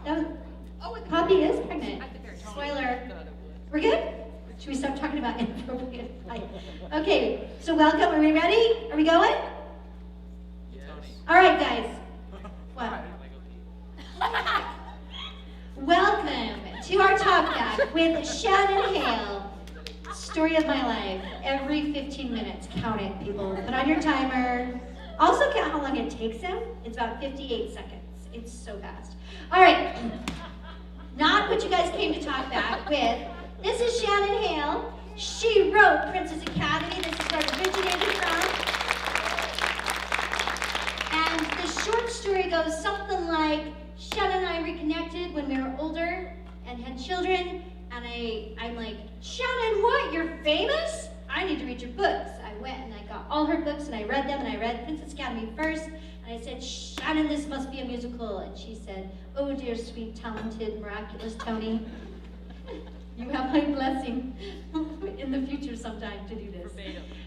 That was, Poppy is pregnant. Spoiler. We're good? Should we stop talking about inappropriate life? Okay, so welcome. Are we ready? Are we going? Yes. All right, guys. What? Welcome to our talk back with Shannon Hale. Story of my life. Every 15 minutes. Count it, people. Put on your timer. Also count how long it takes him. It's about 58 seconds. It's so fast. All right. Not what you guys came to talk back with. This is Shannon Hale. She wrote Princess Academy. This is where it originated from. And the short story goes something like, Shannon and I reconnected when we were older and had children. And I'm like, Shannon, what? You're famous? I need to read your books. I went and I got all her books and I read them, and I read Princess Academy first. And I said, Shannon, this must be a musical. And she said, oh dear, sweet, talented, miraculous Tony. You have my blessing in the future sometime to do this.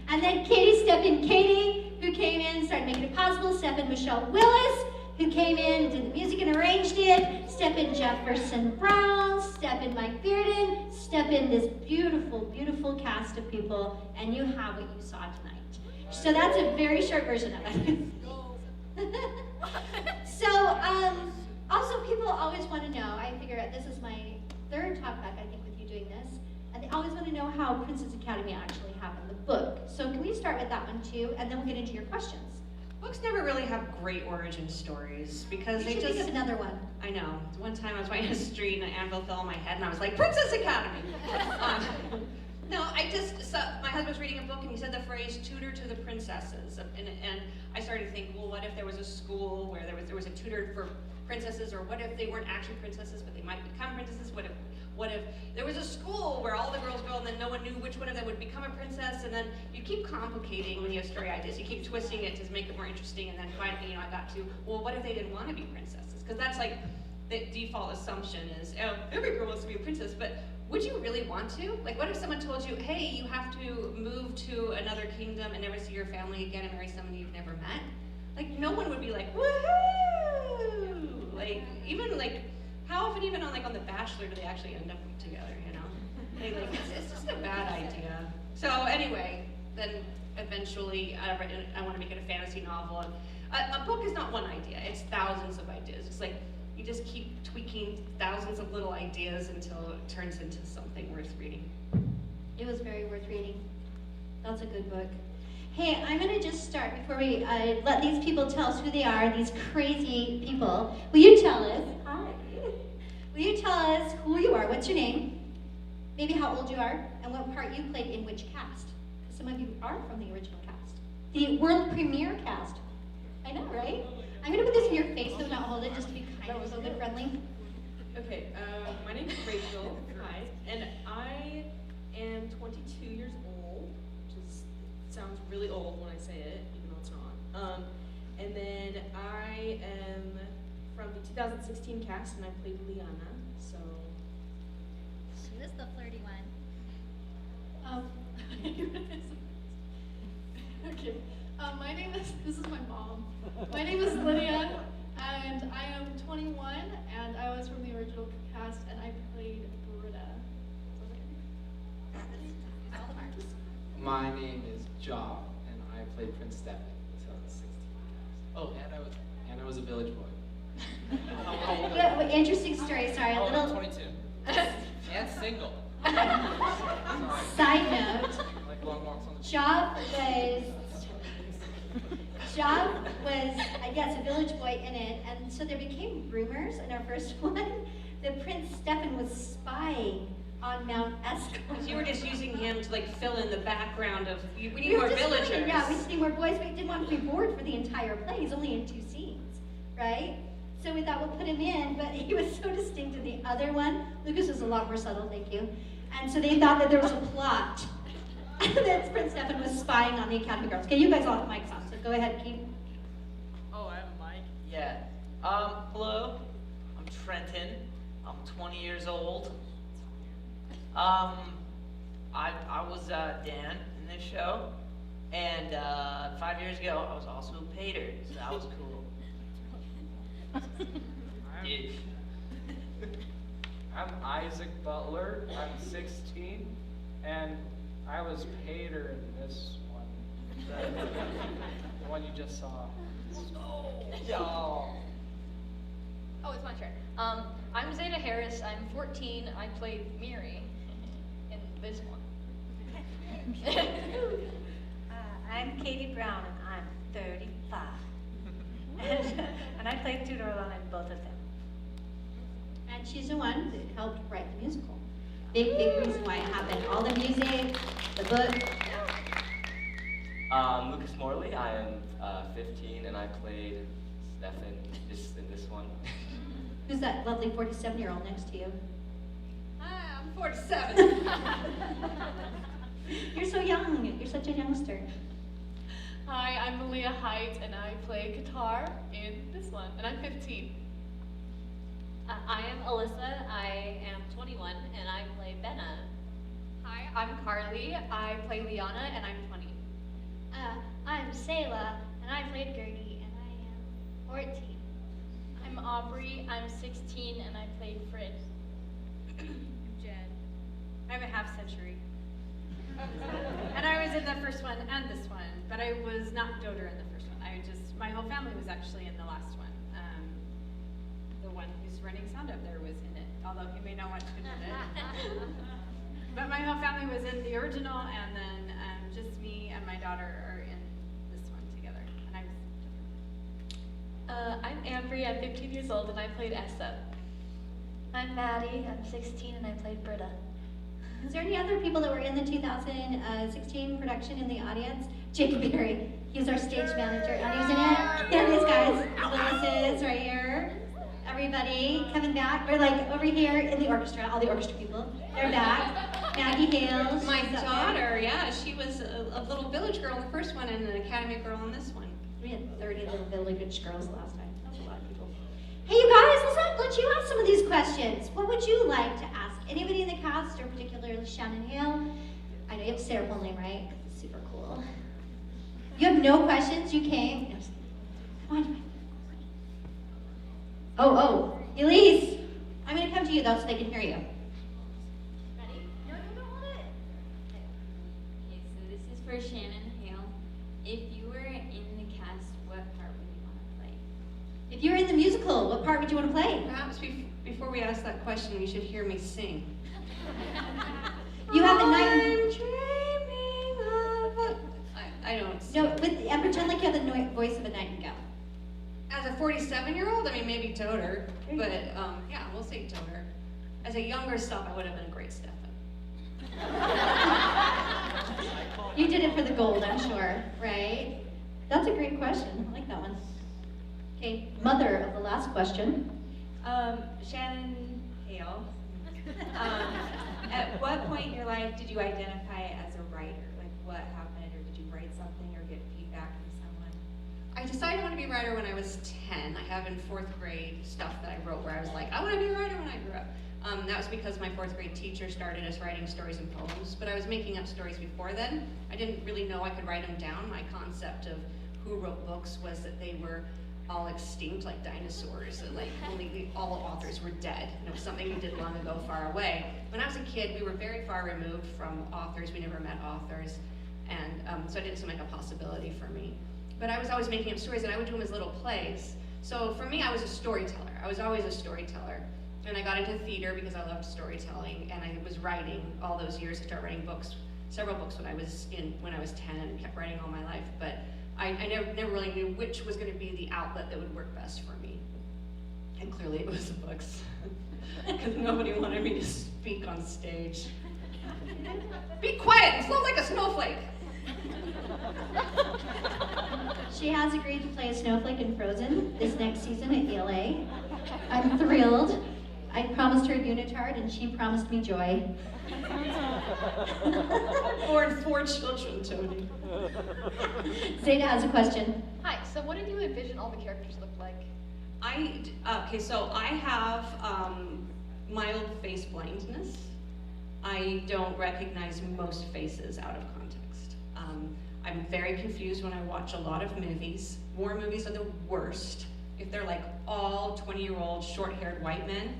And then Katie stepped in. Katie, who came in, started making it possible. Step in Michelle Willis, who came in, did the music and arranged it. Step in Jefferson Brown. Step in Mike Bearden. Step in this beautiful, beautiful cast of people, and you have what you saw tonight. So that's a very short version of it. So, also people always want to know, I figure this is my third talk back, I think, with you doing this, and they always want to know how Princess Academy actually happened, the book. So can we start with that one too, and then we'll get into your questions. Books never really have great origin stories because We they should just... think of another one. I know. One time I was walking down the street and an anvil fell on my head and I was like, Princess Academy! No, my husband was reading a book and he said the phrase, tutor to the princesses. And I started to think, well, what if there was a school where there was a tutor for princesses, or what if they weren't actually princesses, but they might become princesses? What if there was a school where all the girls go and then no one knew which one of them would become a princess? And then you keep complicating when you have story ideas. You keep twisting it to make it more interesting, and then finally, I got to, well, what if they didn't want to be princesses? Because that's like the default assumption is, oh, every girl wants to be a princess, but would you really want to? Like, what if someone told you, hey, you have to move to another kingdom and never see your family again and marry someone you've never met? Like, no one would be like, woohoo! Like, even like, how often even on The Bachelor do they actually end up together, it's just a bad idea. So anyway, then eventually I want to make it a fantasy novel. And a book is not one idea, it's thousands of ideas. It's like, you just keep tweaking thousands of little ideas until it turns into something worth reading. It was very worth reading. That's a good book. Hey, I'm going to just start before we let these people tell us who they are, these crazy people. Will you tell us? Hi. Will you tell us who you are? What's your name? Maybe how old you are, and what part you played in which cast. Because some of you are from the original cast. The world premiere cast. I know, right? I'm going to put this in your face, so not hold it, just to be kind of a little bit friendly. Okay, my name is Rachel. Hi, and I am 22 years old, which sounds really old when I say it, even though it's not. And then I am from the 2016 cast, and I played Liana. So she was the flirty one. Okay. This is my mom. My name is Lydia, and I am 21, and I was from the original cast, and I played Britta. My name is Ja, and I played Prince Stefan in 2016. Oh, and I was a village boy. Yeah, interesting story, sorry, a I'm little 22. And single. side note. Like long walks on the Job was, yes, a village boy in it, and so there became rumors in our first one that Prince Stefan was spying on Mount Escalon. Because you were just using him to fill in the background of, we need We more were just villagers. filling, yeah, we just need more boys, but we didn't want to be bored for the entire play. He's only in 2 scenes, right? So we thought we'll put him in, but he was so distinct in the other one. Lucas was a lot more subtle, thank you. And so they thought that there was a plot that Prince Stefan was spying on the Academy girls. Okay, you guys all have mics on, so go ahead, Keith. Oh, I have a mic? Yeah. Hello. I'm Trenton. I'm 20 years old. I was Dan in this show, and 5 years ago I was also Pater, so that was cool. Dude. I'm Isaac Butler. I'm 16, and I was Pater in this one. The one you just saw. Y'all. Oh, it's my turn. I'm Zeta Harris. I'm 14. I played Miri in this one. I'm Katie Brown, and I'm 35. and I played Tudorlon in both of them. And she's the one that helped write the musical. Big reason why it happened. All the music, the book. Lucas Morley. I am 15, and I played Stefan in this one. Who's that lovely 47-year-old next to you? Hi, I'm 47. You're so young. You're such a youngster. Hi, I'm Malia Height, and I play guitar in this one, and I'm 15. I am Alyssa. I am 21, and I play Benna. Hi, I'm Carly. I play Liana, and I'm 20. I'm Sayla, and I played Gertie, and I am 14. I'm Aubrey. I'm 16, and I played Frid. I'm Jen. I'm a half century. And I was in the first one and this one, but I was not Doder in the first one. My whole family was actually in the last one. The one who's running sound up there was in it, although he may not want to admit it. But my whole family was in the original, and then just me and my daughter are in this one together. And I'm Ambry. I'm 15 years old, and I played Essa. I'm Maddie. I'm 16, and I played Britta. Is there any other people that were in the 2016 production in the audience? Jacob Berry, he was our stage manager, and he was in it. There these guys, Melissa's right here. Everybody coming back. We're like over here in the orchestra, all the orchestra people. They're back. Maggie Hale. My daughter, yeah, she was a little village girl in the first one and an academy girl in this one. We had 30 little village girls last time. That was a lot of people. Hey, you guys, let's let you ask some of these questions. What would you like to ask? Anybody in the cast, or particularly Shannon Hale? I know you have to say her whole name, right? It's super cool. You have no questions? You came? No, come on. Oh, Elise. I'm going to come to you, though, so they can hear you. Ready? No, hold it. Okay, so this is for Shannon Hale. If you were in the cast, what part would you want to play? If you were in the musical, what part would you want to play? Perhaps before we ask that question, you should hear me sing. You have a I'm dreaming of a... I don't sing. No, and pretend like you have the voice of a nightingale. As a 47-year-old, I mean, maybe Toter, but yeah, we'll say Toter. As a younger self, I would have been a great Stefan. You did it for the gold, I'm sure, right? That's a great question. I like that one. Okay, mother of the last question. Shannon Hale. At what point in your life did you identify as a writer? Like, what happened, or did you write something or get feedback from someone? I decided I wanted to be a writer when I was 10. I have in 4th grade stuff that I wrote where I was like, I want to be a writer when I grew up. That was because my 4th grade teacher started us writing stories and poems, but I was making up stories before then. I didn't really know I could write them down. My concept of who wrote books was that they were all extinct like dinosaurs, and like only all authors were dead, and it was something we did long ago, far away. When I was a kid, we were very far removed from authors. We never met authors, and so it didn't seem like a possibility for me. But I was always making up stories, and I would do them as little plays. So for me, I was a storyteller. I was always a storyteller. And I got into theater because I loved storytelling, and I was writing all those years. I started writing books, several books when I was 10, and kept writing all my life. But I never really knew which was going to be the outlet that would work best for me. And clearly it was the books, because nobody wanted me to speak on stage. Be quiet and float like a snowflake. She has agreed to play a snowflake in Frozen this next season at ELA. I'm thrilled. I promised her a unitard, and she promised me joy. Born 4 children, Tony. Zeta has a question. Hi, so what did you envision all the characters looked like? Okay, so I have mild face blindness. I don't recognize most faces out of context. I'm very confused when I watch a lot of movies. War movies are the worst. If they're like all 20-year-old short-haired white men,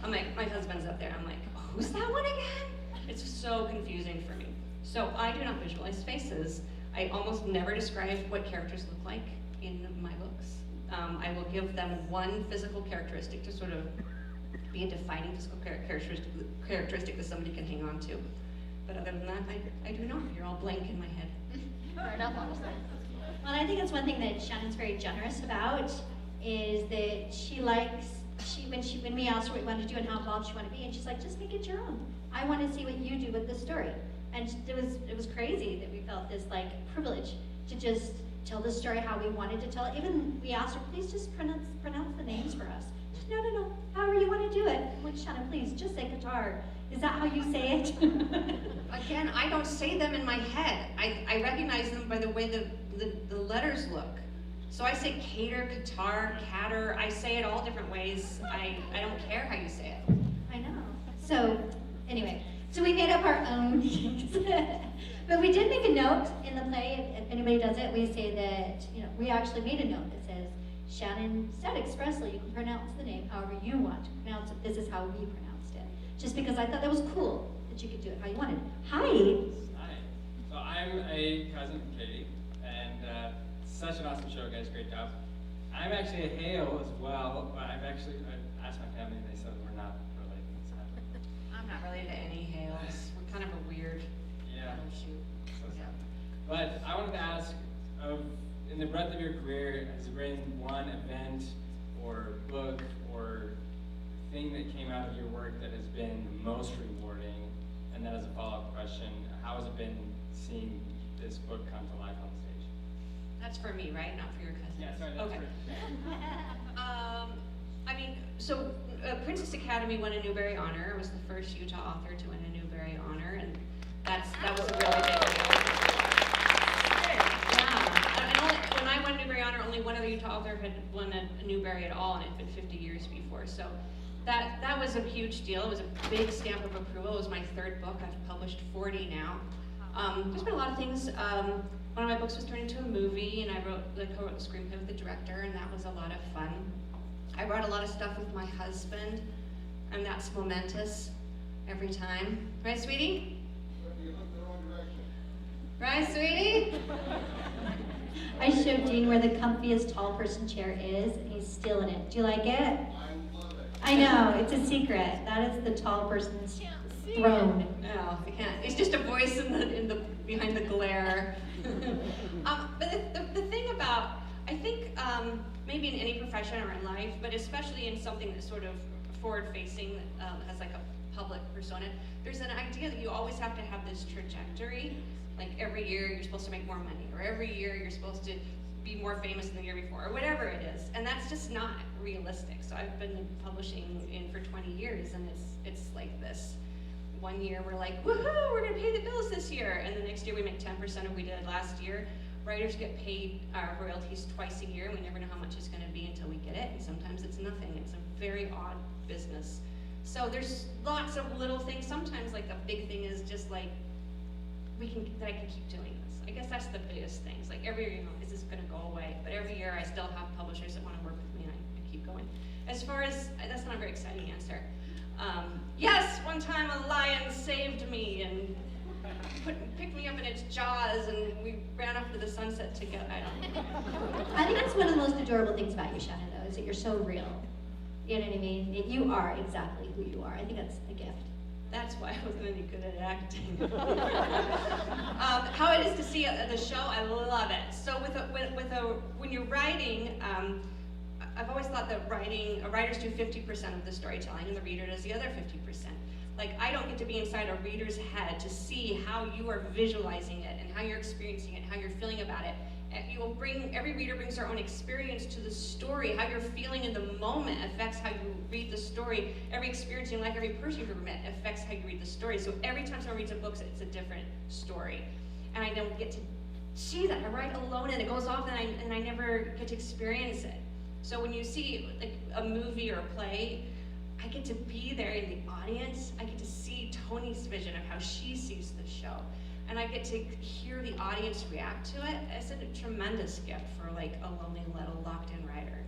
I'm like, my husband's up there. I'm like, oh, who's that one again? It's so confusing for me. So I do not visualize faces. I almost never describe what characters look like in my books. I will give them one physical characteristic to sort of be a defining physical characteristic that somebody can hang on to. But other than that, I do not. You're all blank in my head. Fair enough, honestly. Well, I think that's one thing that Shannon's very generous about, is that she likes, when we asked her what we wanted to do and how involved she wanted to be, and she's like, just make it your own. I want to see what you do with this story. And it was crazy that we felt this like privilege to just tell the story how we wanted to tell it. Even we asked her, please just pronounce the names for us. She said, no, however you want to do it. I'm like, Shannon, please, just say Qatar. Is that how you say it? Again, I don't say them in my head. I recognize them by the way the letters look. So I say cater, Qatar, catter. I say it all different ways. I don't care how you say it. I know. So anyway, so we made up our own names. But we did make a note in the play, if anybody does it, we say that, we actually made a note that says, Shannon said expressly, you can pronounce the name however you want to pronounce it. This is how we pronounced it. Just because I thought that was cool, that you could do it how you wanted. Hi. Hi. So I'm a cousin of Katie, and such an awesome show, guys. Great job. I'm actually a Hale as well. I asked my family, and they said we're not related. So. I'm not related to any Hales. We're kind of a weird shoot. So sad. But I wanted to ask, in the breadth of your career, has there been one event or book or thing that came out of your work that has been the most rewarding? And then as a follow-up question, how has it been seeing this book come to life on stage? That's for me, right? Not for your cousin. Yeah, sorry, that's okay. for Princess Academy won a Newbery Honor. I was the first Utah author to win a Newbery Honor, and that was a really big deal. Yeah. And when I won Newbery Honor, only one other Utah author had won a Newbery at all, and it had been 50 years before. So that was a huge deal. It was a big stamp of approval. It was my third book. I've published 40 now. There's been a lot of things. One of my books was turned into a movie, and I co-wrote the screenplay with the director, and that was a lot of fun. I wrote a lot of stuff with my husband, and that's momentous every time. Right, sweetie? You looked the wrong direction. Right, sweetie? I showed Dean where the comfiest tall person chair is, and he's still in it. Do you like it? I love it. I know, it's a secret. That is the tall person's throne. No, I can't. It's just a voice in the behind the glare. But the thing about, I think maybe in any profession or in life, but especially in something that's sort of forward-facing, has like a public persona, there's an idea that you always have to have this trajectory. Like every year you're supposed to make more money, or every year you're supposed to be more famous than the year before, or whatever it is. And that's just not realistic. So I've been publishing for 20 years, and it's like this. One year we're like, woohoo, we're gonna pay the bills this year. And the next year we make 10% of what we did last year. Writers get paid our royalties twice a year, and we never know how much it's gonna be until we get it. And sometimes it's nothing. It's a very odd business. So there's lots of little things. Sometimes like the big thing is just like, that I can keep doing this. I guess that's the biggest thing. It's like every year, is this gonna go away? But every year I still have publishers that wanna work with me, and I keep going. As far as, that's not a very exciting answer. Yes, one time a lion saved me and picked me up in its jaws, and we ran off to the sunset together. I don't know. I think that's one of the most adorable things about you, Shannon, though, is that you're so real. You know what I mean? That you are exactly who you are. I think that's a gift. That's why I wasn't any good at acting. How it is to see the show, I love it. So when you're writing, I've always thought that writers do 50% of the storytelling, and the reader does the other 50%. Like, I don't get to be inside a reader's head to see how you are visualizing it, and how you're experiencing it, and how you're feeling about it. Every reader brings their own experience to the story. How you're feeling in the moment affects how you read the story. Every experience in life, every person you've ever met affects how you read the story. So every time someone reads a book, it's a different story. And I don't get to see that. I write alone, and it goes off, and I never get to experience it. So when you see like a movie or a play, I get to be there in the audience. I get to see Tony's vision of how she sees the show. And I get to hear the audience react to it. It's a tremendous gift for like a lonely little locked in writer.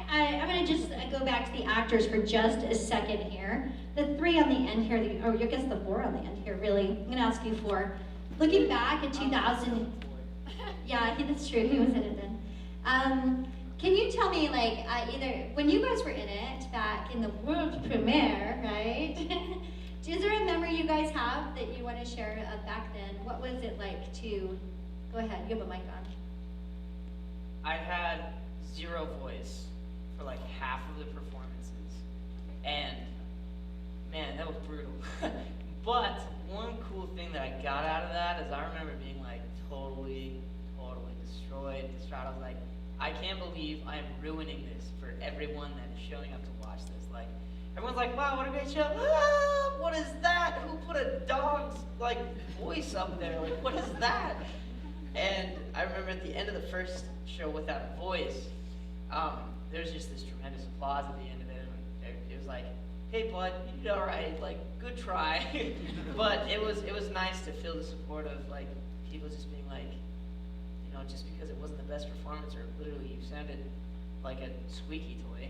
I'm going to to just go back to the actors for just a second here. The three on the end here, or I guess the four on the end here, really. I'm going to ask you for, looking back at 2000, yeah, that's true, he was in it then. Can you tell me, like, either, when you guys were in it, back in the world premiere, right? Is there a memory you guys have that you want to share back then? What was it like to, go ahead, you have a mic on. I had zero voice for like half of the performances, and man, that was brutal. But one cool thing that I got out of that is I remember being like totally destroyed, distraught. I was like, I can't believe I am ruining this for everyone that is showing up to watch this. Like, everyone's like, wow, what a great show. Ah, what is that? Who put a dog's like voice up there? Like, what is that? And I remember at the end of the first show without a voice, there was just this tremendous applause at the end of it. And it was like, hey bud, you did all right, like good try. But it was nice to feel the support of like people just being like, you know, just because it wasn't the best performance or literally you sounded like a squeaky toy.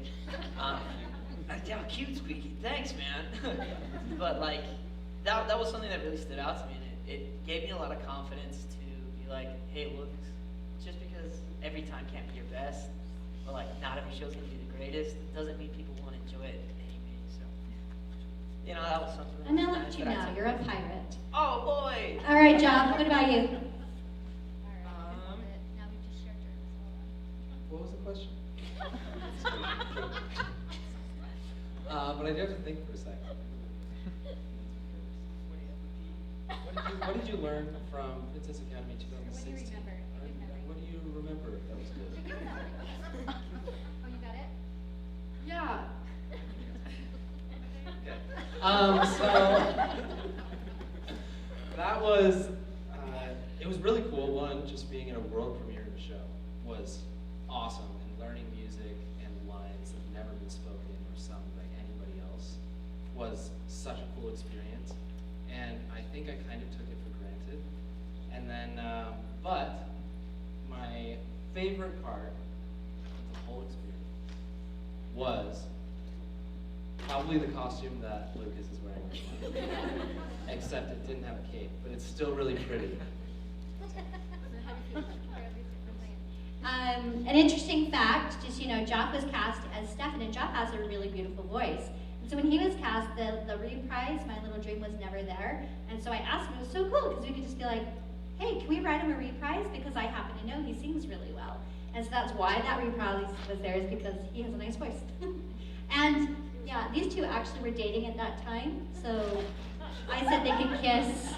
Yeah, cute squeaky, thanks man. But like that was something that really stood out to me, and it gave me a lot of confidence to be like, hey look, just because every time can't be your best, or like not every show's gonna be the greatest, it doesn't mean people won't enjoy it anyway. So, you know, that was something. And now look at you now, you're a pirate. Oh boy! All right, Job, what about you? What was the question? But I do have to think for a second. What did you learn from Princess Academy 2016? What do you remember that was good? Oh, you got it? Yeah. So that was, it was really cool. One, just being in a world premiere of the show was awesome, and learning music and lines that have never been spoken or sung by anybody else was such a cool experience. And I think I kind of took it for granted. And then, but my favorite part of the whole experience was probably the costume that Lucas is wearing right now. Except it didn't have a cape, but it's still really pretty. An interesting fact, just, you know, Joff was cast as Stefan, and Joff has a really beautiful voice. And so when he was cast, the reprise, My Little Dream, was never there. And so I asked him, it was so cool, because we could just be like, hey, can we write him a reprise? Because I happen to know he sings really well. And so that's why that reprise was there, is because he has a nice voice. And yeah, these two actually were dating at that time, so I said they could kiss.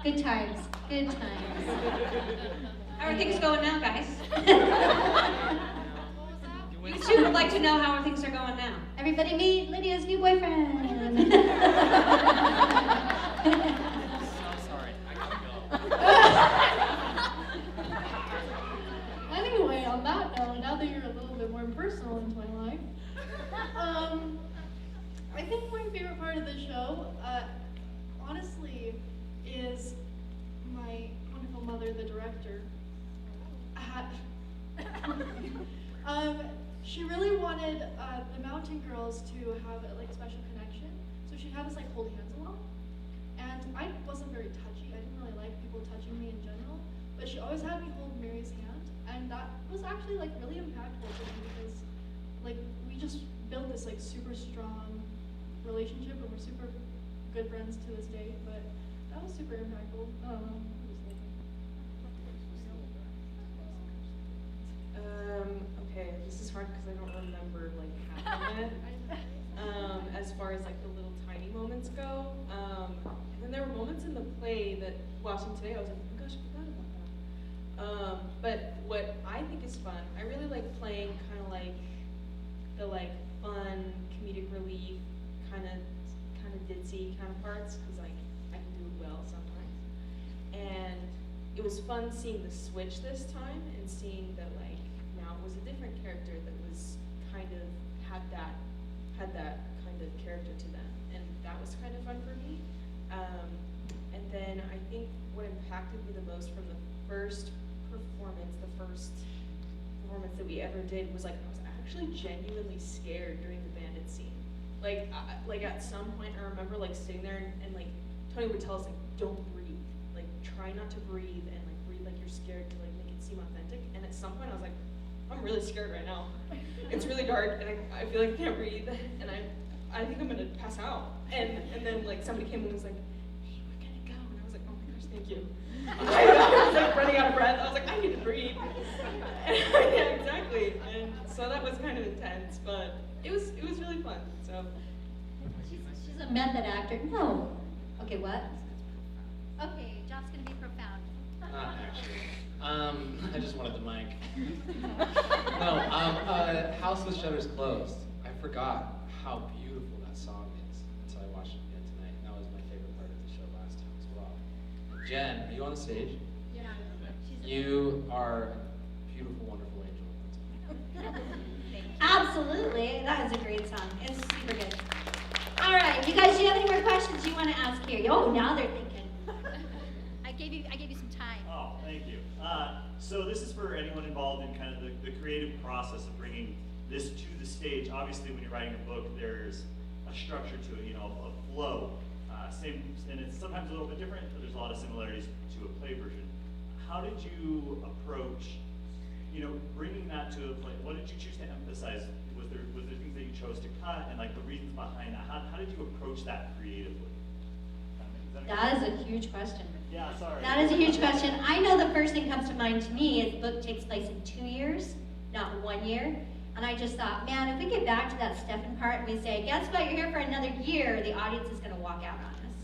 Good times, good times. How are things going now, guys? You two would like to know how things are going now. Everybody meet Lydia's new boyfriend. Sorry, I gotta go. Anyway, on that note, now that you're a little bit more personal into my life, I think my favorite part of the show, honestly, is my wonderful mother, the director. She really wanted the Mountain Girls to have like a special connection, so she'd have us like hold hands a lot. And I wasn't very touchy. I didn't really like people touching me in general, but she always had me hold Mary's hand, and that was actually like really impactful to me because like we just built this like super strong relationship, and we're super good friends to this day. But that was super impactful. I don't know. Okay, this is hard because I don't remember like half of it. As far as like the little tiny moments go. And then there were moments in the play that watching today I was like, oh my gosh, I forgot about that. But what I think is fun, I really like playing kind of like the like fun comedic relief kind of ditzy kind of parts, because like I can do it well sometimes. And it was fun seeing the switch this time and seeing that like now it was a different character that was kind of had that kind of character to them, and that was kind of fun for me. And then I think what impacted me the most from the first performance that we ever did was like I was at actually genuinely scared during the bandit scene. Like at some point, I remember like sitting there and like Tony would tell us like, don't breathe, like try not to breathe and like breathe like you're scared to like make it seem authentic. And at some point, I was like, I'm really scared right now. It's really dark and I feel like I can't breathe and I think I'm gonna pass out. And then like somebody came and was like, hey, we're gonna go. And I was like, oh my gosh, thank you. I was like running out of breath. I was like, I need to breathe. Yeah, exactly. And so that was kind of intense, but it was really fun. So She's a method actor. No. Okay, what? Okay, John's gonna be profound. Not actually. I just wanted the mic. No, House with Shutters Closed. I forgot how beautiful that song is until I watched it again tonight. And that was my favorite part of the show last time as well. Jen, are you on the stage? Yeah. You are a beautiful, wonderful angel. Absolutely. That is a great song. It's super good. All right, you guys, do you have any more questions you want to ask here? Oh, now they're thinking. I gave you some time. Oh, thank you. So this is for anyone involved in kind of the creative process of bringing this to the stage. Obviously, when you're writing a book, there's a structure to it, a flow. And it's sometimes a little bit different, but there's a lot of similarities to a play version. How did you approach, bringing that to a play? What did you choose to emphasize? Was there things that you chose to cut, and like the reasons behind that? How did you approach that creatively? That is a huge question. Yeah, sorry. That is a huge question. I know the first thing comes to mind to me is the book takes place in 2 years, not 1 year. And I just thought, man, if we get back to that Stefan part and we say, guess what, you're here for another year, the audience is going to walk out on us.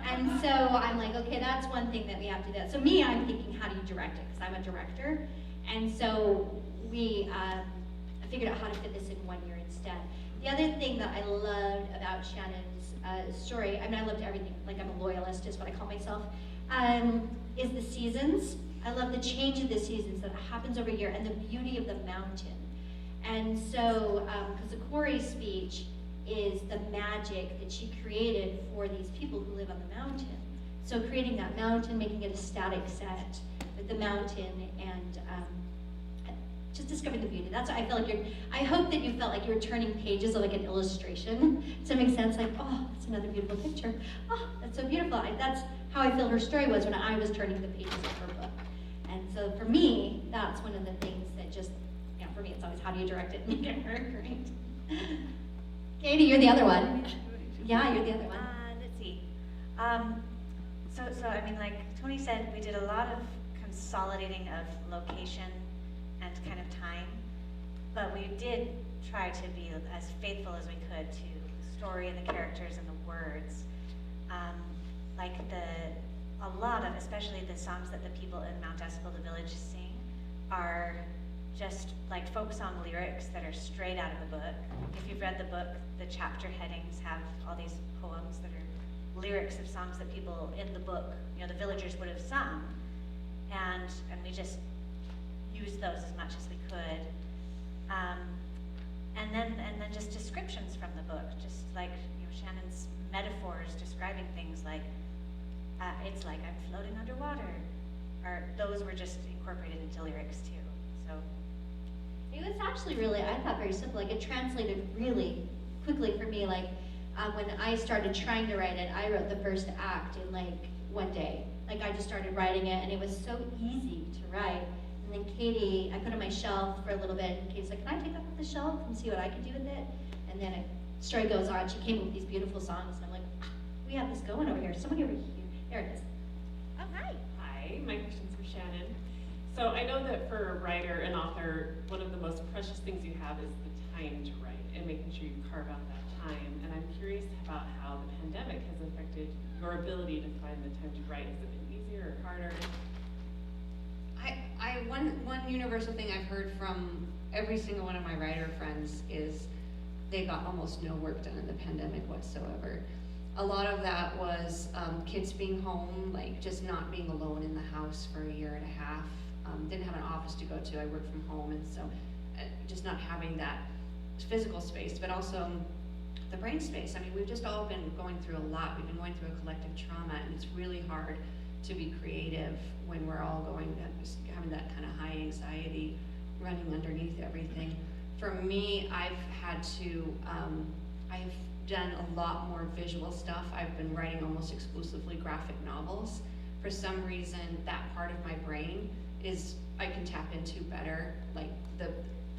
And so I'm like, okay, that's one thing that we have to do. So me, I'm thinking, how do you direct it? Because I'm a director. And so I figured out how to fit this in 1 year instead. The other thing that I loved about Shannon's story, I loved everything, like I'm a loyalist is what I call myself, is the seasons. I love the change of the seasons that happens over here and the beauty of the mountain. And so, because the Corey speech is the magic that she created for these people who live on the mountain. So creating that mountain, making it a static set with the mountain, and just discovering the beauty. That's what I feel like I hope that you felt like you were turning pages of like an illustration. Does that make sense? Like, oh, that's another beautiful picture. Oh, that's so beautiful. That's how I feel her story was when I was turning the pages of her book. And so for me, that's one of the things that just, for me, it's always how do you direct it and make it great. Katie, you're the other one. Yeah, you're the other one. Let's see. So like Tony said, we did a lot of consolidating of location and kind of time, but we did try to be as faithful as we could to the story and the characters and the words. A lot of, especially the songs that the people in Mount Eskil, the village, sing, are just like folk song lyrics that are straight out of the book. If you've read the book, the chapter headings have all these poems that are lyrics of songs that people in the book, the villagers would have sung, and we just used those as much as we could. And then just descriptions from the book, just like Shannon's metaphors describing things like, it's like I'm floating underwater, or those were just incorporated into lyrics too. So it was actually really, I thought, very simple. Like it translated really quickly for me. Like when I started trying to write it, I wrote the first act in like 1 day. Like I just started writing it, and it was so easy to write. And then Katie, I put it on my shelf for a little bit, and Katie's like, can I take that off the shelf and see what I can do with it? And then the story goes on. She came up with these beautiful songs, and I'm like, we have this going over here. Somebody over here. There it is. Oh, hi. Hi, my question's for Shannon. So I know that for a writer and author, one of the most precious things you have is the time to write and making sure you carve out that time. And I'm curious about how the pandemic has affected your ability to find the time to write. Has it been easier or harder? One universal thing I've heard from every single one of my writer friends is they got almost no work done in the pandemic whatsoever. A lot of that was kids being home, like just not being alone in the house for a year and a half. Didn't have an office to go to, I worked from home, and so just not having that physical space, but also the brain space. I mean, we've just all been going through a lot. We've been going through a collective trauma, and it's really hard to be creative when we're all having that kind of high anxiety running underneath everything. For me, I've had to, I've done a lot more visual stuff. I've been writing almost exclusively graphic novels. For some reason, that part of my brain is, I can tap into better. Like the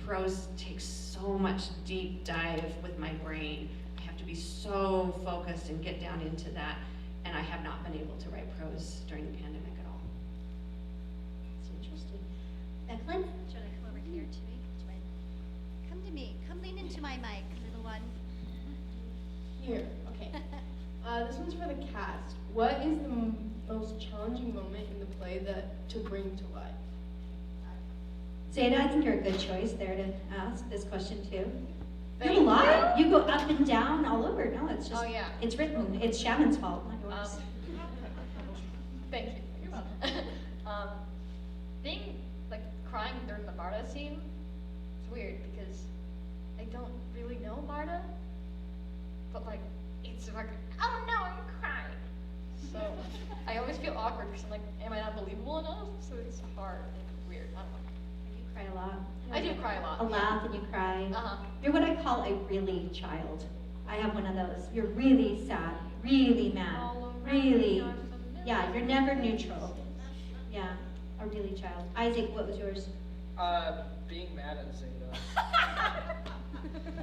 prose takes so much deep dive with my brain. I have to be so focused and get down into that. And I have not been able to write prose during the pandemic at all. It's interesting. Becklin? Should I come over here to me? Come to me. Come lean into my mic, little one. Here, okay. This one's for the cast. What is the most challenging moment in the play to bring to life? Zeta, I think you're a good choice there to ask this question too. You Thank have a lot. you. You go up and down all over. No, it's just, Oh, yeah. it's written. It's Shannon's fault, not yours. Thank you. You're welcome. Being like crying during the Marta scene, it's weird because I don't really know Marta, but like it's like, oh no, I'm crying. So I always feel awkward because I'm like, am I not believable enough? So it's hard and weird. I don't know. You cry a lot. I do cry a lot. A laugh and you cry. Uh-huh. You're what I call a really child. I have one of those. You're really sad, really mad, really. Yeah, you're never neutral. Yeah, a really child. Isaac, what was yours? Being mad at Zeta. I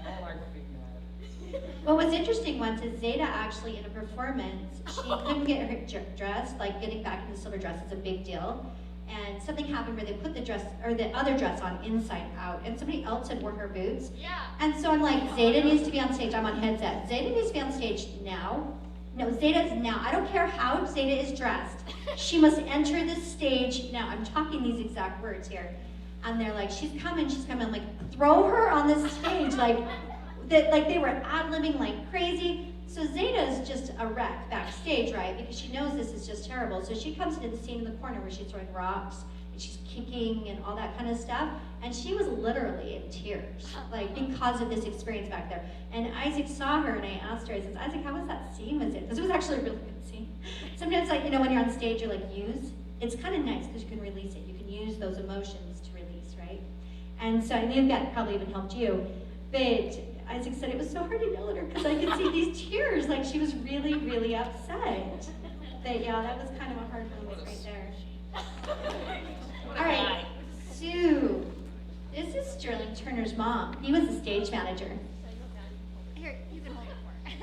don't like being mad. What was interesting once is Zeta actually in a performance, she couldn't get her dress, like getting back in the silver dress is a big deal. And something happened where they put the dress, or the other dress on inside out, and somebody else had worn her boots. Yeah. And so I'm like, Zeta needs to be on stage. I'm on headset. Zeta needs to be on stage now. No, Zeta's now. I don't care how Zeta is dressed. She must enter the stage now. I'm talking these exact words here. And they're like, she's coming, she's coming. I'm like, throw her on the stage. Like they were ad-libbing like crazy. So Zeta's just a wreck backstage, right? Because she knows this is just terrible. So she comes into the scene in the corner where she's throwing rocks and she's kicking and all that kind of stuff. And she was literally in tears, like because of this experience back there. And Isaac saw her and I asked her, I said, Isaac, how was that scene? Was it? Because it was actually a really good scene. Sometimes, like, you know, when you're on stage, you're like, it's kind of nice because you can release it. You can use those emotions to release, right? And so I knew that probably even helped you. But Isaac said it was so hard to yell at her because I could see these tears, like she was really, really upset. But yeah, that was kind of a hard moment right there. All right, Sue. This is Sterling Turner's mom. He was the stage manager. Here, you can hold it for her.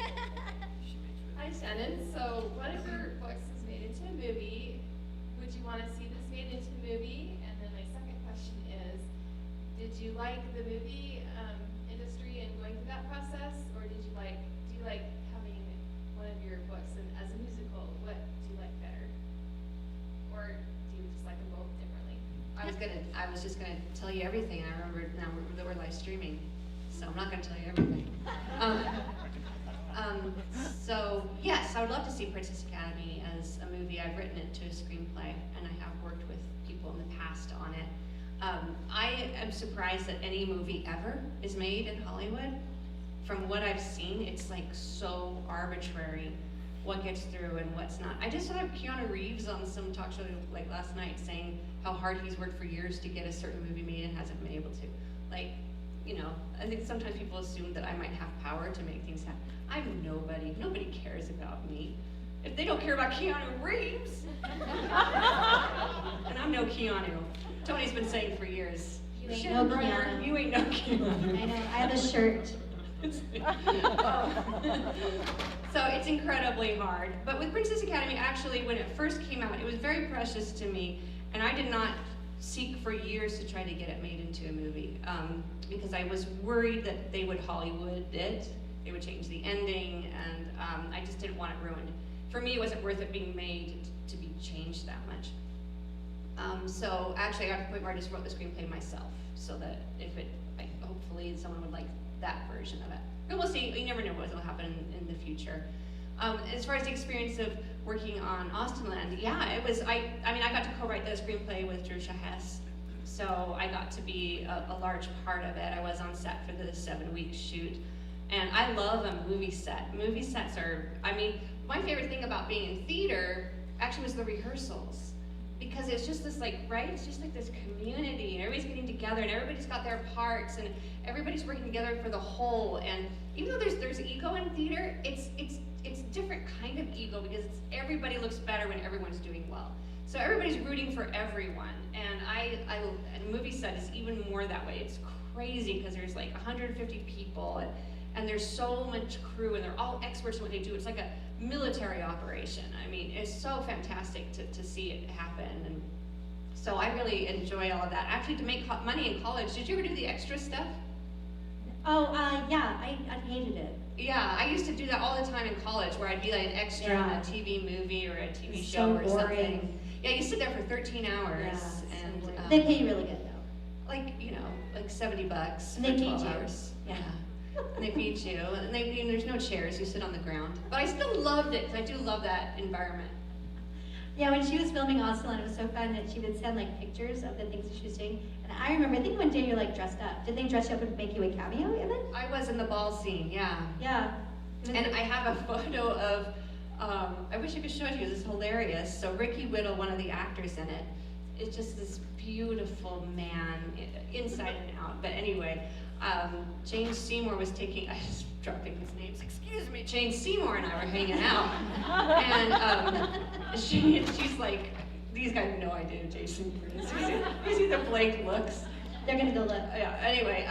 Hi, Shannon. So, one of your books is made into a movie. Would you want to see this made into a movie? And then my second question is, did you like the movie industry and going through that process, or do you like having one of your books as a musical? What do you like better, or do you just like them both differently? I was just gonna tell you everything. I remember now that we're live streaming, so I'm not gonna tell you everything. So yes, I would love to see Princess Academy as a movie. I've written it to a screenplay, and I have worked with people in the past on it. I am surprised that any movie ever is made in Hollywood. From what I've seen, it's like so arbitrary what gets through and what's not. I just saw Keanu Reeves on some talk show like last night saying how hard he's worked for years to get a certain movie made and hasn't been able to. Like, you know, I think sometimes people assume that I might have power to make things happen. I'm nobody. Nobody cares about me. If they don't care about Keanu Reeves, and I'm no Keanu. Tony's been saying for years. You ain't no Keanu. You ain't no Keanu. I know. I have a shirt. So it's incredibly hard. But with Princess Academy, actually, when it first came out, it was very precious to me, and I did not seek for years to try to get it made into a movie because I was worried that they would Hollywood it. They would change the ending, and I just didn't want it ruined. For me, it wasn't worth it being made to be changed that much. So actually, I got to the point where I just wrote the screenplay myself, so that if it, hopefully, someone would like that version of it. But we'll see. You never know what will happen in the future. As far as the experience of working on Austenland, yeah, it was. I got to co-write the screenplay with Drusha Hess, so I got to be a large part of it. I was on set for the 7-week shoot, and I love a movie set. Movie sets are. My favorite thing about being in theater actually was the rehearsals. because it's just this like, right? It's just like this community, and everybody's getting together, and everybody's got their parts, and everybody's working together for the whole. And even though there's ego in theater, it's different kind of ego, because everybody looks better when everyone's doing well. So everybody's rooting for everyone, and and a movie set is even more that way. It's crazy because there's like 150 people, and there's so much crew, and they're all experts in what they do. It's like a military operation. I mean, it's so fantastic to see it happen, and so I really enjoy all of that. Actually, to make money in college, did you ever do the extra stuff? Oh, yeah, I hated it. Yeah, I used to do that all the time in college, where I'd be like an extra in a TV movie or a TV It's show so or boring. something. Yeah, you sit there for 13 hours, Yeah, and they pay you really good though. like, you know, like $70 And for they 12 feed you. hours. Yeah. And they feed you, and there's no chairs, you sit on the ground. But I still loved it, because I do love that environment. Yeah, when she was filming Aslan, it was so fun that she would send like pictures of the things that she was doing. And I remember, I think one day you're like dressed up. Did they dress you up and make you a cameo even? I was in the ball scene, yeah. Yeah. And I have a photo of, I wish I could show it to you, this is hilarious. So Ricky Whittle, one of the actors in it, is just this beautiful man, inside and out. But anyway, Jane Seymour was taking, I was dropping his names, excuse me, Jane Seymour and I were hanging out. And she's like, these guys have no idea who Jane Seymour is. You see the blank looks. They're gonna go look. Yeah, anyway,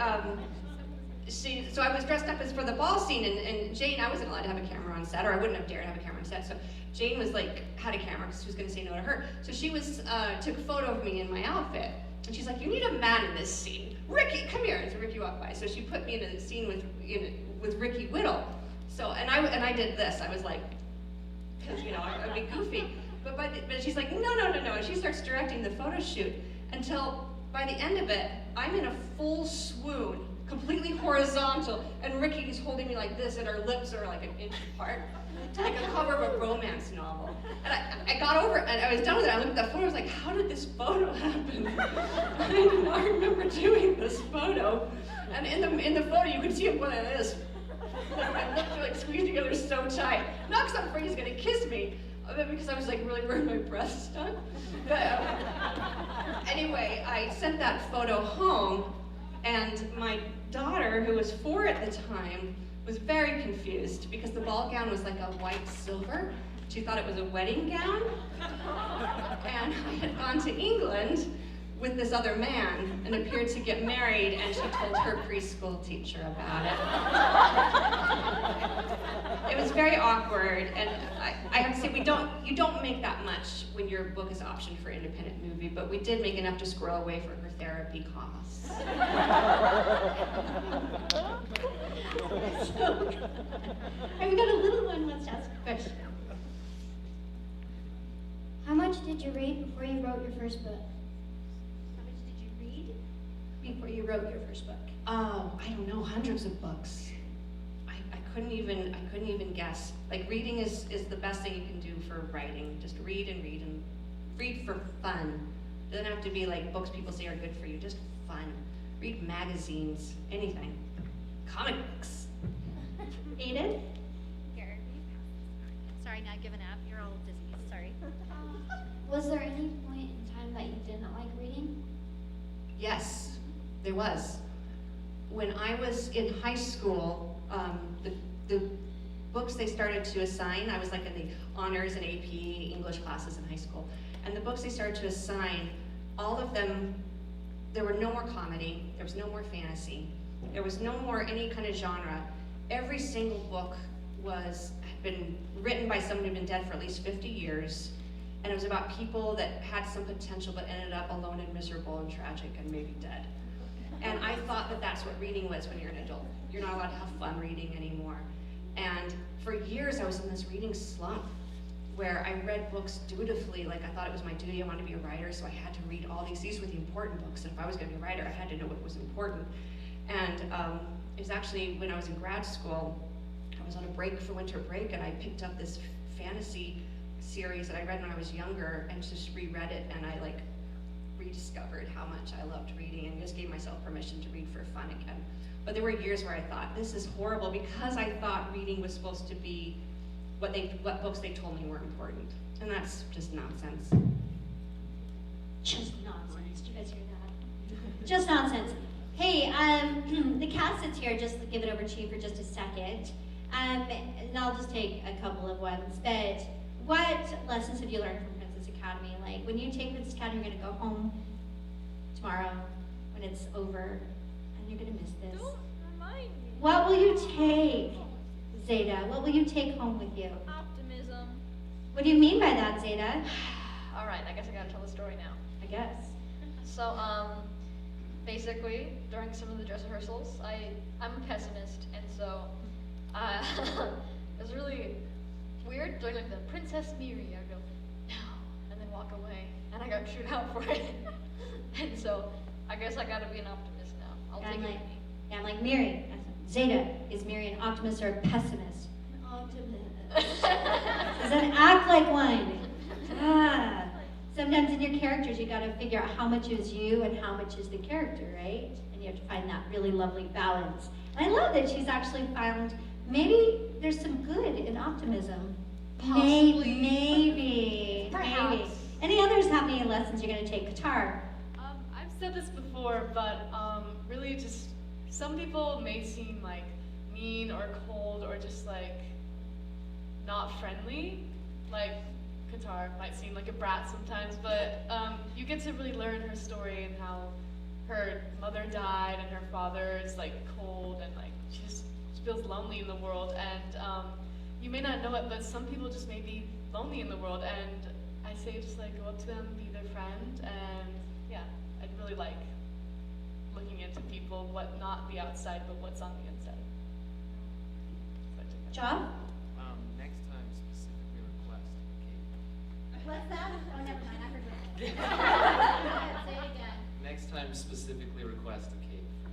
so I was dressed up as for the ball scene, and Jane, I wasn't allowed to have a camera on set, or I wouldn't have dared have a camera on set, so Jane was like, had a camera, because she was gonna say no to her. So she took a photo of me in my outfit, and she's like, you need a man in this scene. Ricky, come here. And so Ricky walked by, so she put me in a scene with Ricky Whittle. So, and I did this, I was like, because, you know, I'd be goofy. But she's like, no, and she starts directing the photo shoot, until by the end of it, I'm in a full swoon, completely horizontal, and Ricky's holding me like this, and our lips are like an inch apart, like a cover of a romance novel. And I got over it, and I was done with it. I looked at that photo, I was like, how did this photo happen? I remember doing this photo, and in the photo, you could see it going like this. My lips are like squeezed together so tight. Not because I'm afraid he's gonna kiss me, but because I was like really worried my breath stunk. But anyway, I sent that photo home, and my daughter, who was 4 at the time, was very confused because the ball gown was like a white silver. She thought it was a wedding gown. And I had gone to England with this other man and appeared to get married, and she told her preschool teacher about it. It was very awkward, and I have to say, you don't make that much when your book is optioned for independent movie, but we did make enough to squirrel away for her therapy costs. And we got a little one wants to ask a question. How much did you read before you wrote your first book? How much did you read before you wrote your first book? Oh, I don't know, hundreds of books. I couldn't even guess. Like, reading is the best thing you can do for writing. Just read and read for fun. It doesn't have to be like books people say are good for you, just fun. Read magazines, anything. Comic books. Aiden? Here, sorry, not giving up. You're all dizzy. Sorry. Was there any point in time that you didn't like reading? Yes, there was. When I was in high school, the books they started to assign, I was like in the honors and AP English classes in high school, and the books they started to assign, all of them, there were no more comedy, there was no more fantasy, there was no more any kind of genre. Every single book had been written by someone who'd been dead for at least 50 years, and it was about people that had some potential but ended up alone and miserable and tragic and maybe dead. And I thought that that's what reading was when you're an adult. You're not allowed to have fun reading anymore. And for years I was in this reading slump where I read books dutifully, like I thought it was my duty, I wanted to be a writer, so I had to read all these were the important books, and if I was gonna be a writer, I had to know what was important. And it was actually when I was in grad school, I was on a break for winter break, and I picked up this fantasy series that I read when I was younger, and just reread it, and I like rediscovered how much I loved reading, and just gave myself permission to read for fun again. But there were years where I thought, this is horrible, because I thought reading was supposed to be what books they told me were important. And that's just nonsense. Just nonsense. Did you guys hear that? Just nonsense. Hey, the cat sits here. Just give it over to you for just a second. And I'll just take a couple of ones. But what lessons have you learned from Princess Academy? Like, when you take Princess Academy, you're gonna go home tomorrow when it's over, and you're gonna miss this. Don't remind me. What will you take, Zeta? What will you take home with you? Optimism. What do you mean by that, Zeta? All right, I guess I gotta tell the story now. I guess. So, basically, during some of the dress rehearsals, I'm a pessimist, and so, it was really weird doing like the Princess Miri. I go, no, and then walk away, and I got chewed out for it. And so, I guess I gotta be an optimist now. I'll take it with me. Yeah, I'm like Miri. Zeta, is Miri an optimist or a pessimist? An optimist. Doesn't act like one. Ah. Sometimes in your characters, you gotta figure out how much is you and how much is the character, right? And you have to find that really lovely balance. And I love that she's actually found maybe there's some good in optimism. Possibly. Maybe. Perhaps. Maybe. Any others have any lessons you're gonna take? Qatar. I've said this before, but really just some people may seem like mean or cold or just like not friendly. Like Qatar might seem like a brat sometimes, but you get to really learn her story and how her mother died and her father is like cold and like she feels lonely in the world. And you may not know it, but some people just may be lonely in the world. And I say just like go up to them, be their friend, and yeah, I'd really like looking into people, what not the outside, but what's on the inside. Job? Next time, specifically request a cake. What's that? Oh, never mind. I forgot. Say it again. Next time, specifically request a cake for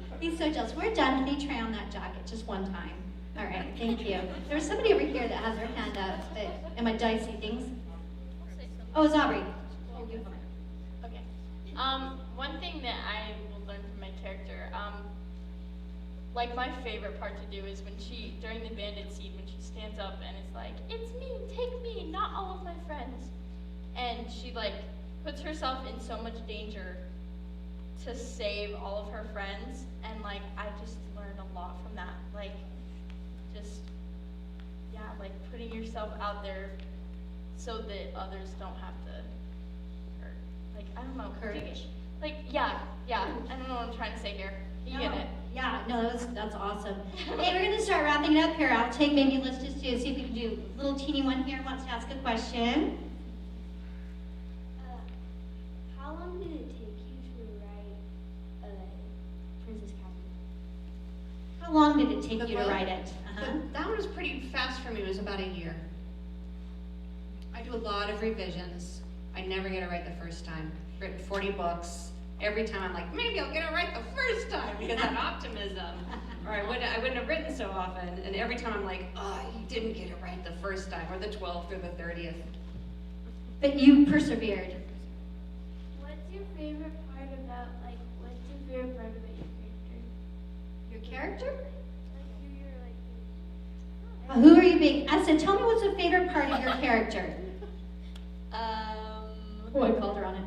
John. He's so jealous. We're done. Can you try on that jacket just one time? All right, thank you. There's somebody over here that has their hand up, but am I dicey things? Oh, it's Aubrey. Oh, you fine. Okay. One thing that I will learn from my character, like my favorite part to do is when she, during the bandit scene, when she stands up and is like, it's me, take me, not all of my friends. And she like puts herself in so much danger to save all of her friends. And like, I just learned a lot from that. Like, just, yeah, like putting yourself out there so that others don't have to hurt. Like, I don't know. Courage. Like, yeah, I don't know what I'm trying to say here. You get it? Yeah, no, that's awesome. Hey, we're gonna start wrapping it up here. I'll take maybe, let's just see if we can do a little teeny one here wants to ask a question. How long did it take you to write Princess Catherine? How long did it take you to write it? That one was pretty fast for me. It was about a year. I do a lot of revisions. I never get it right the first time. Written 40 books. Every time I'm like, maybe I'll get it right the first time because of optimism. Or I wouldn't have written so often. And every time I'm like, oh, you didn't get it right the first time, or the 12th or the 30th. But you persevered. What's your favorite part about, what's your favorite part about your character? Your character? Like, who you're like. Who are you being? Essa, tell me what's the favorite part of your character? Oh, I called her on it.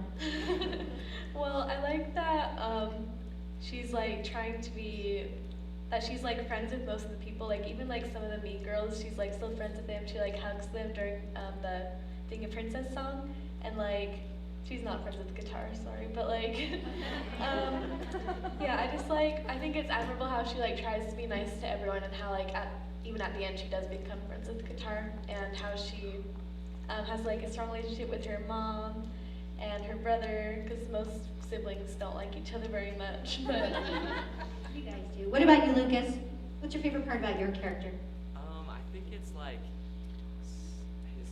Well, I like that she's like trying to be, that she's like friends with most of the people, like even like some of the mean girls, she's like still friends with them. She like hugs them during the Being a Princess song, and like she's not friends with Guitar, sorry, but like yeah, I think it's admirable how she like tries to be nice to everyone, and how like even at the end she does become friends with Guitar, and how she has like a strong relationship with her mom and her brother, because most siblings don't like each other very much, but you guys do. What about you, Lucas? What's your favorite part about your character? I think it's like his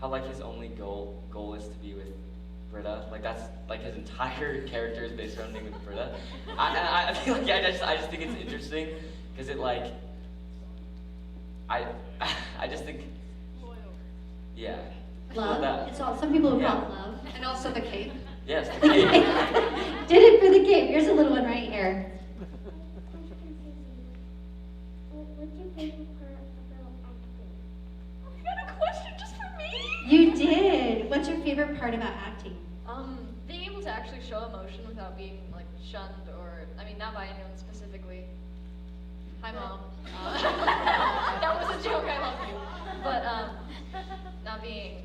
how like his only goal is to be with Britta. Like that's like his entire character is based around being with Britta. I feel like I just think it's interesting because it like I just think yeah. Love. It's all. Some people would call it love. And also the cape. Yes, the cape. Did it for the cape. Here's a little one right here. What's your favorite part about acting? You got a question just for me? You did. What's favorite part about acting? Being able to actually show emotion without being like shunned or, I mean, not by anyone specifically. Hi, Mom. That was a joke, I love you. But not being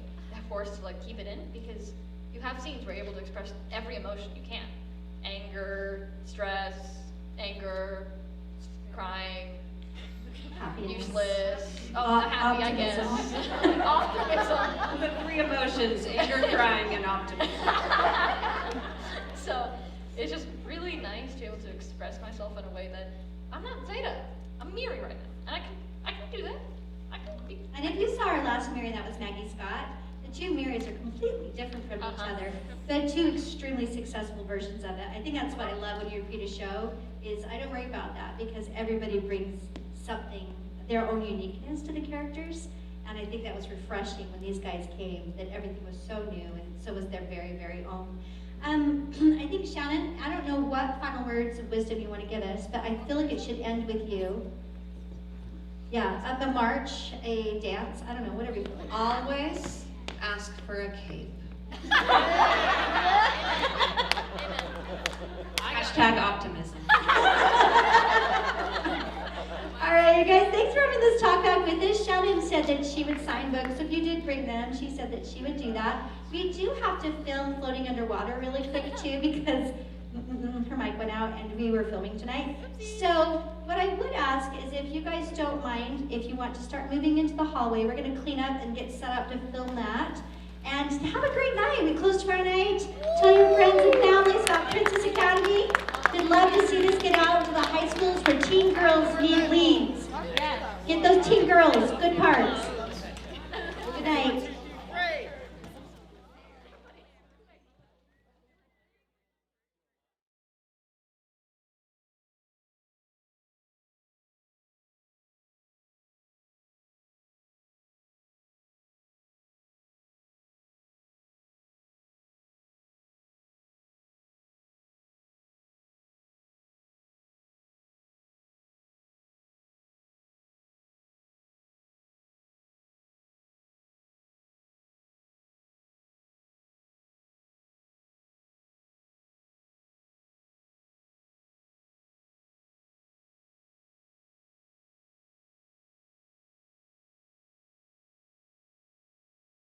forced to like keep it in, because you have scenes where you're able to express every emotion you can. Anger, stress, anger, crying, Happiness. useless, not happy, I guess. Optimism. The three emotions, anger, crying, and optimism. So it's just really nice to be able to express myself in a way that I'm not Zeta, I'm Miri right now, and I can do that. I can be. And if you saw our last Miri, that was Maggie Scott. The two Miris are completely different from each other, but two extremely successful versions of it. I think that's what I love when you repeat a show, is I don't worry about that, because everybody brings something, their own uniqueness to the characters, and I think that was refreshing when these guys came, that everything was so new, and so was their very, very own. I think, Shannon, I don't know what final words of wisdom you want to give us, but I feel like it should end with you. Yeah, a march, a dance, I don't know, whatever you feel like. Always ask for a cape. Hashtag optimism. All right, you guys, thanks for having this talk back with us. Shannon said that she would sign books. If you did bring them, she said that she would do that. We do have to film floating underwater really quick too, because her mic went out and we were filming tonight. So what I would ask is, if you guys don't mind, if you want to start moving into the hallway, we're gonna clean up and get set up to film that. And have a great night. We close tomorrow night. Tell your friends and families about Princess Academy. We'd love to see this get out to the high schools where teen girls need leads. Get those teen girls good parts. Good night.